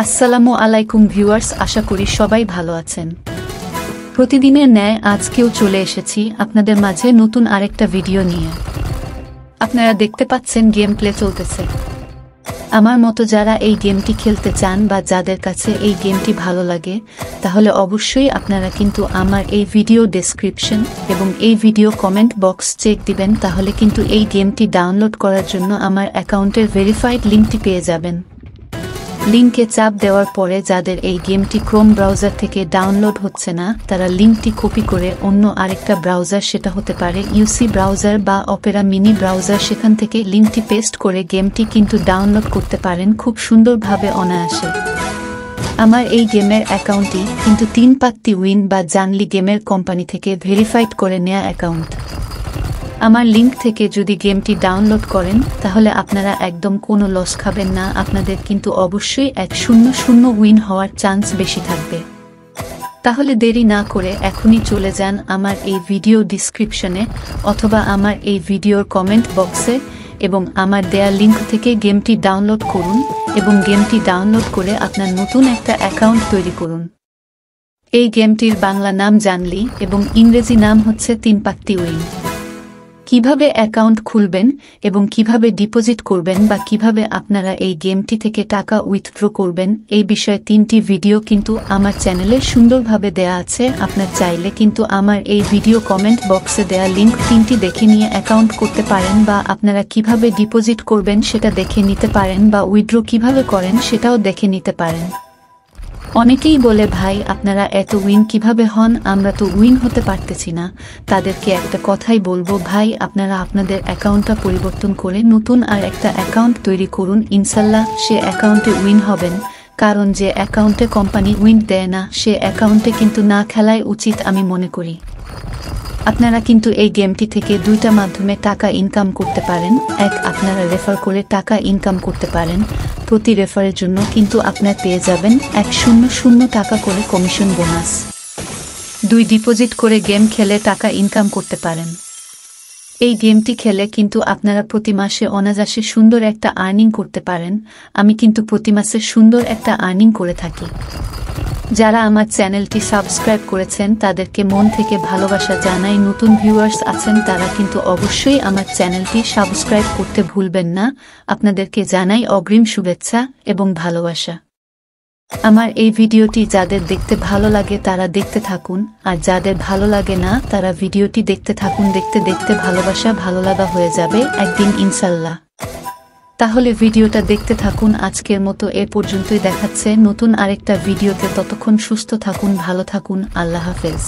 আসসালামু আলাইকুম ভিউয়ার্স, আশা করি সবাই ভালো আছেন। প্রতিদিনের ন্যায় আজকেও চলে এসেছি আপনাদের মাঝে নতুন আরেকটা ভিডিও নিয়ে। আপনারা দেখতে পাচ্ছেন গেম প্লে চলতেছে। আমার মতো যারা এই গেমটি খেলতে চান বা যাদের কাছে এই গেমটি ভালো লাগে, তাহলে অবশ্যই আপনারা কিন্তু আমার এই ভিডিও ডেসক্রিপশন এবং এই ভিডিও কমেন্ট বক্স চেক দিবেন, তাহলে কিন্তু এই গেমটি ডাউনলোড করার জন্য আমার অ্যাকাউন্টের ভেরিফাইড লিঙ্কটি পেয়ে যাবেন। লিঙ্কে চাপ দেওয়ার পরে যাদের এই গেমটি ক্রোম ব্রাউজার থেকে ডাউনলোড হচ্ছে না, তারা লিঙ্কটি কপি করে অন্য আরেকটা ব্রাউজার, সেটা হতে পারে ইউসি ব্রাউজার বা অপেরা মিনি ব্রাউজার, সেখান থেকে লিঙ্কটি পেস্ট করে গেমটি কিন্তু ডাউনলোড করতে পারেন খুব সুন্দরভাবে, অনায়াসে। আমার এই গেমের অ্যাকাউন্টটি কিন্তু 3 পাত্তি উইন বা জানলি গেমের কোম্পানি থেকে ভেরিফাইড করে নেওয়া অ্যাকাউন্ট। আমার লিঙ্ক থেকে যদি গেমটি ডাউনলোড করেন তাহলে আপনারা একদম কোনো লস খাবেন না, আপনাদের কিন্তু অবশ্যই 100 উইন হওয়ার চান্স বেশি থাকবে। তাহলে দেরি না করে এখনই চলে যান আমার এই ভিডিও ডিসক্রিপশনে অথবা আমার এই ভিডিওর কমেন্ট বক্সে এবং আমার দেয়া লিঙ্ক থেকে গেমটি ডাউনলোড করুন এবং গেমটি ডাউনলোড করে আপনার নতুন একটা অ্যাকাউন্ট তৈরি করুন। এই গেমটির বাংলা নাম জানলি এবং ইংরেজি নাম হচ্ছে 3 পাত্তি উইন। কিভাবে অ্যাকাউন্ট খুলবেন এবং কিভাবে ডিপোজিট করবেন বা কিভাবে আপনারা এই গেমটি থেকে টাকা উইথড্র করবেন, এই বিষয়ে 3টি ভিডিও কিন্তু আমার চ্যানেলে সুন্দরভাবে দেয়া আছে। আপনার চাইলে কিন্তু আমার এই ভিডিও কমেন্ট বক্সে দেয়া লিঙ্ক 3টি দেখে নিয়ে অ্যাকাউন্ট করতে পারেন, বা আপনারা কিভাবে ডিপোজিট করবেন সেটা দেখে নিতে পারেন, বা উইথড্র কিভাবে করেন সেটাও দেখে নিতে পারেন। অনেকেই বলে, ভাই আপনারা এত উইন কিভাবে হন, আমরা তো উইন হতে পারতেছি না। তাদেরকে একটা কথাই বলবো, ভাই আপনারা আপনাদের অ্যাকাউন্টটা পরিবর্তন করে নতুন আর একটা অ্যাকাউন্ট তৈরি করুন, ইনশাল্লাহ সে অ্যাকাউন্টে উইন হবেন। কারণ যে অ্যাকাউন্টে কোম্পানি উইন দেয় না, সে অ্যাকাউন্টে কিন্তু না খেলাই উচিত আমি মনে করি। আপনারা কিন্তু এই গেমটি থেকে 2টা মাধ্যমে টাকা ইনকাম করতে পারেন। এক, আপনারা রেফার করে টাকা ইনকাম করতে পারেন। প্রতি রেফারের জন্য কিন্তু আপনার পেয়ে যাবেন 100 টাকা করে কমিশন বোনাস। 2, ডিপোজিট করে গেম খেলে টাকা ইনকাম করতে পারেন। এই গেমটি খেলে কিন্তু আপনারা প্রতি মাসে অনায়াসে সুন্দর একটা আর্নিং করতে পারেন। আমি কিন্তু প্রতি মাসে সুন্দর একটা আর্নিং করে থাকি। যারা আমার চ্যানেলটি সাবস্ক্রাইব করেছেন তাদেরকে মন থেকে ভালোবাসা জানাই। নতুন ভিউয়ার্স আছেন তারা কিন্তু অবশ্যই আমার চ্যানেলটি সাবস্ক্রাইব করতে ভুলবেন না। আপনাদেরকে জানাই অগ্রিম শুভেচ্ছা এবং ভালোবাসা। আমার এই ভিডিওটি যাদের দেখতে ভালো লাগে তারা দেখতে থাকুন, আর যাদের ভালো লাগে না তারা ভিডিওটি দেখতে থাকুন। দেখতে দেখতে ভালোবাসা ভালো লাগা হয়ে যাবে একদিন ইনশাল্লাহ। তাহলে ভিডিওটা দেখতে থাকুন। আজকের মতো এ পর্যন্তই, দেখাচ্ছে নতুন আরেকটা ভিডিওতে। ততক্ষণ সুস্থ থাকুন, ভালো থাকুন, আল্লাহ হাফেজ।